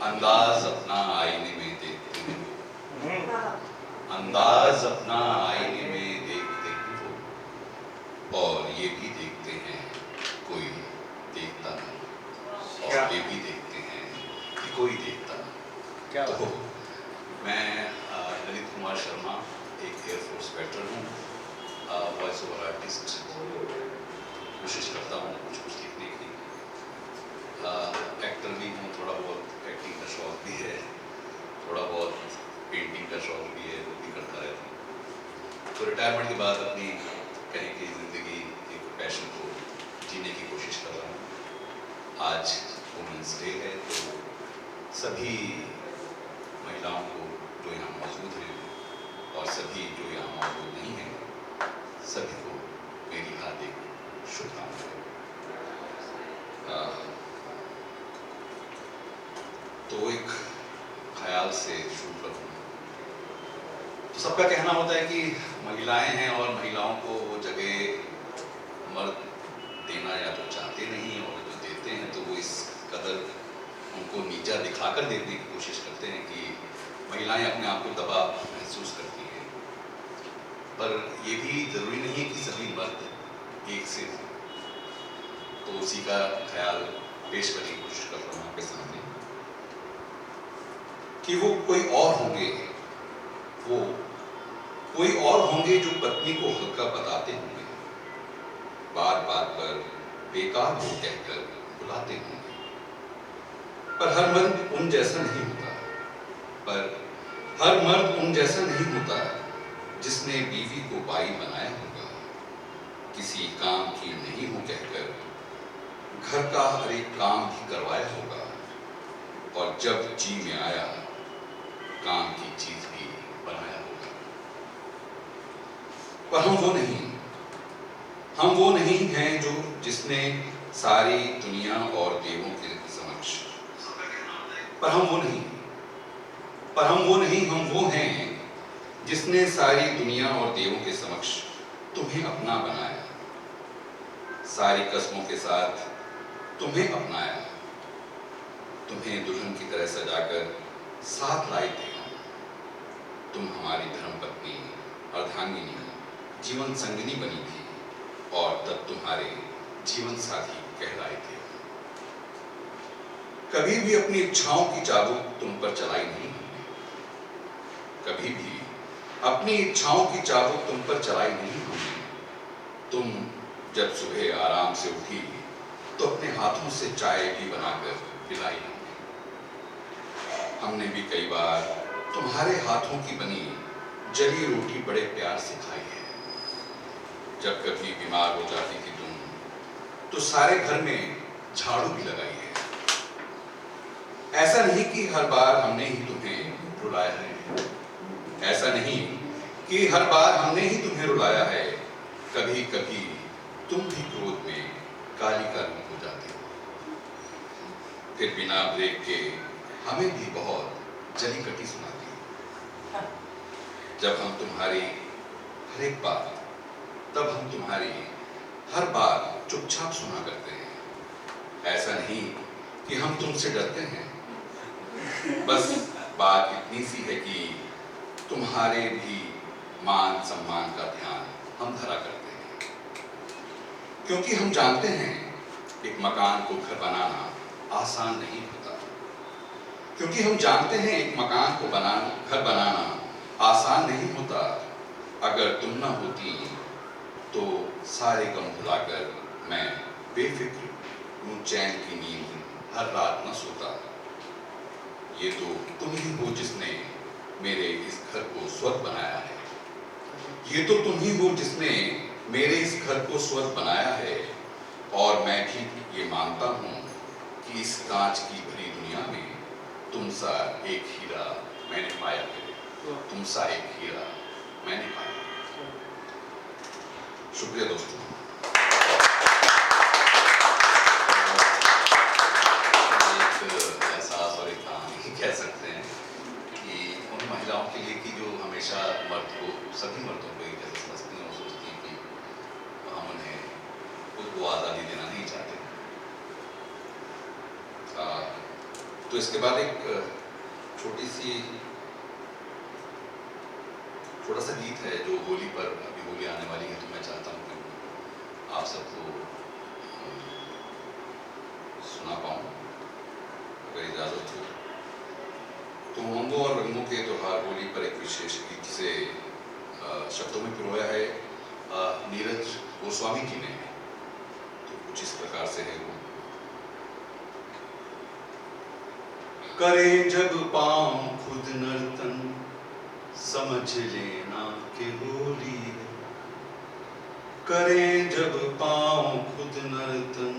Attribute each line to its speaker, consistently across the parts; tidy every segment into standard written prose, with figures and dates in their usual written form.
Speaker 1: अंदाज अपना आईने में देखते हैं वो, अंदाज अपना आईने में देखते हैं वो, और ये भी देखते हैं कोई देखता नहीं, और ये भी देखते हैं कि कोई देखता नहीं।
Speaker 2: क्या
Speaker 1: तो मैं ललित कुमार शर्मा, एक एयरफोर्स वेटरन हूँ, वॉइस ओवर आर्टिस्ट। कोशिश करता हूँ कुछ कुछ लिखने की, एक्टर भी हूँ, थोड़ा बहुत एक्टिंग का शौक भी है, थोड़ा बहुत पेंटिंग का शौक भी है, वो भी करता रहता हूँ। तो रिटायरमेंट के बाद अपनी कहीं की ज़िंदगी एक पैशन को जीने की कोशिश कर रहा हूँ। आज वुमेंस डे है, तो सभी महिलाओं को जो यहाँ मौजूद हैं और सभी जो यहाँ मौजूद नहीं हैं, सभी को मेरी हार्दिक शुभकामनाएं। तो एक ख्याल से शुरू करूँ तो सबका कहना होता है कि महिलाएं हैं और महिलाओं को वो जगह मर्द देना या तो चाहते नहीं, और जो देते हैं तो वो इस कदर उनको नीचा दिखाकर देने की कोशिश करते हैं कि महिलाएं अपने आप को दबा महसूस करती हैं। पर ये भी ज़रूरी नहीं है कि सभी मर्द एक से हों। तो उसी का ख्याल पेश करने की कोशिश कर रहा हूँ आपके सामने कि वो कोई और होंगे, वो कोई और होंगे जो पत्नी को हल्का बताते होंगे, बार बार पर बेकार हो कहकर बुलाते होंगे। पर हर मर्द उन जैसा नहीं होता, पर हर मर्द उन जैसा नहीं होता जिसने बीवी को बाई बनाया होगा, किसी काम की नहीं हो कहकर घर का हर एक काम भी करवाया होगा, और जब जी में आया काम की चीज भी बनाया होगा। पर हम वो नहीं हैं जो जिसने सारी दुनिया और देवों के समक्ष, पर हम वो नहीं, हम वो हैं जिसने सारी दुनिया और देवों के समक्ष तुम्हें अपना बनाया, सारी कस्मों के साथ तुम्हें अपनाया, तुम्हें दुल्हन की तरह सजाकर साथ लाए थे हम। तुम हमारी धर्मपत्नी, अर्धांगिनी, जीवन संगिनी बनी थी, और तब तुम्हारे जीवन साथी कहलाए थे। कभी भी अपनी इच्छाओं की चाबुक तुम पर चलाई नहीं हमने, कभी भी अपनी इच्छाओं की चाबुक तुम पर चलाई नहीं हमने। तुम जब सुबह आराम से उठी तो अपने हाथों से चाय भी बनाकर पिलाई हमने भी कई बार तुम्हारे हाथों की बनी जली रोटी बड़े प्यार से खाई है। जब कभी बीमार हो जाती थी तुम तो सारे घर में झाड़ू भी लगाई है। ऐसा नहीं कि हर बार हमने ही तुम्हें रुलाया है, ऐसा नहीं कि हर बार हमने ही तुम्हें रुलाया है। कभी कभी तुम भी क्रोध में काली काली हो जाती हो, फिर बिना ब्रेक के हमें भी बहुत जली कटी सुनाती हो। जब हम तुम्हारी हर एक बात, तब हम तुम्हारी हर बात चुपचाप सुना करते हैं। ऐसा नहीं कि हम तुमसे डरते हैं, बस बात इतनी सी है कि तुम्हारे भी मान सम्मान का ध्यान हम धरा करते हैं, क्योंकि हम जानते हैं एक मकान को घर बनाना आसान नहीं होता, क्योंकि हम जानते हैं एक मकान को घर बनाना आसान नहीं होता। अगर तुम ना होती तो सारे गम भुलाकर मैं बेफिक्र यूं चैन की नींद हर रात न सोता। ये तो तुम ही हो जिसने मेरे इस घर को स्वर्ग बनाया है, ये तो तुम ही हो जिसने मेरे इस घर को स्वर्ग बनाया है। और मैं भी ये मानता हूँ कि इस कांच की भरी दुनिया में तुम सा एक हीरा मैंने पाया है, तुम सा एक हीरा मैंने पाया। शुक्रिया दोस्तों। एक एहसास और एक कहानी कह सकते हैं कि उन महिलाओं के लिए कि जो हमेशा मर्द को, सभी मर्दों को एक जैसे समझती हैं और सोचती हैं कि हम उन्हें खुद को आज़ादी देना नहीं चाहते। तो इसके बाद एक छोटा सा गीत है जो होली पर, अभी होली आने वाली है, तो मैं चाहता हूँ कि आप सबको सुना पाऊँ, अगर इजाज़त हो। तो उमंगों और रंगों के त्योहार होली पर एक विशेष गीत से शब्दों में पिरोया है नीरज गोस्वामी जी ने। तो कुछ इस प्रकार से है वो। करे जब पाँव खुद नर्तन, समझ लेना कि होली है। करे जब पाँव खुद नर्तन,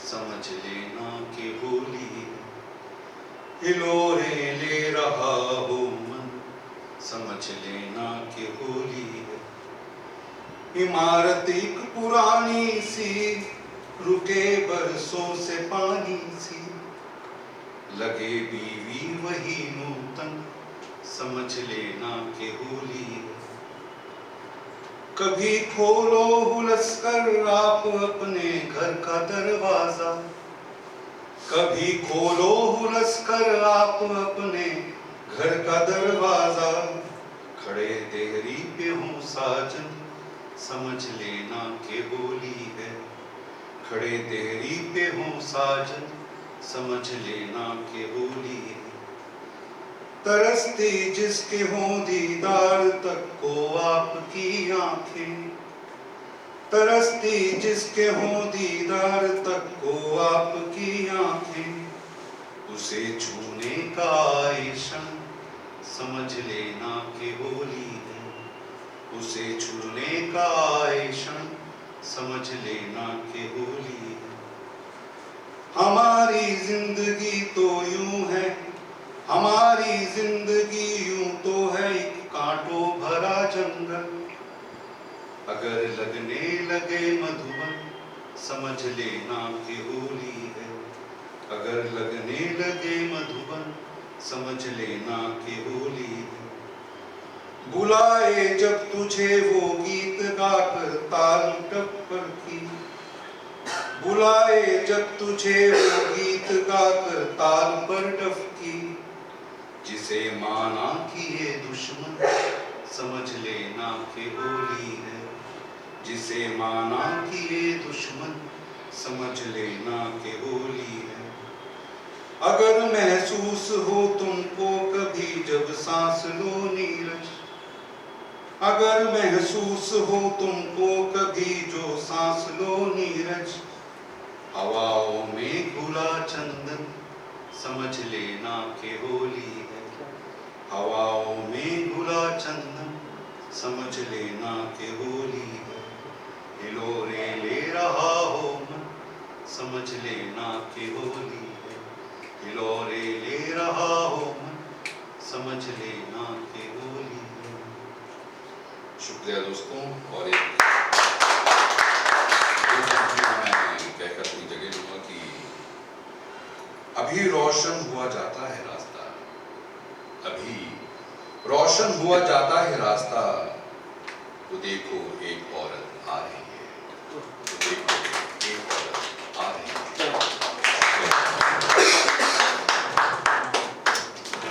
Speaker 1: समझ लेना कि होली है। हिलोरे ले रहा हो मन, समझ लेना कि होली है। इमारत एक पुरानी सी, रुके बरसों से पानी सी, लगे बीवी वही नूतन, समझ लेना कि होली है। कभी खोलो हुलस कर आप अपने घर का दरवाजा, कभी खोलो हुलस कर आप अपने घर का दरवाजा। खड़े देहरी पे हूँ साजन, समझ लेना कि होली है। खड़े देहरी पे हूँ साजन, समझ लेना कि होली है। तरसती जिसके हों दीदार तक को आपकी आंखें, तरसती जिसके हों दीदार तक को आपकी आंखें। उसे छूने का इशन, समझ लेना कि होली है। उसे छूने का इशन, समझ लेना कि होली है। हमारी जिंदगी तो यूं है, हमारी जिंदगी यूं तो है एक कांटों भरा जंगल। अगर लगने लगे मधुबन, समझ लेना कि होली है। अगर लगने लगे मधुबन, समझ लेना कि होली है। बुलाए जब तुझे वो गीत गाकर ताल टप्पर की, बुलाए जब तुझे वो गीत गाकर ताल पर डफकी। जिसे माना किए दुश्मन, समझ लेना कि होली है। जिसे माना किए दुश्मन, समझ लेना कि होली है। अगर महसूस हो तुमको कभी जब सांस लो नीरज, अगर महसूस हो तुमको कभी जो सांस लो नीरज। हवाओं में घुला चंदन, समझ लेना कि होली है। हवाओं में घुला चंदन, समझ लेना कि होली है। हिलोरे ले रहा हो मन, समझ लेना कि होली है। हिलोरे ले रहा हो मन, समझ लेना कि होली है। शुक्रिया दोस्तों। और एक मैं कहकर अपनी जगह लूंगा कि अभी रोशन हुआ जाता है रास्ता, अभी रोशन हुआ जाता है रास्ता। तो देखो एक औरत आ रही है, तो देखो एक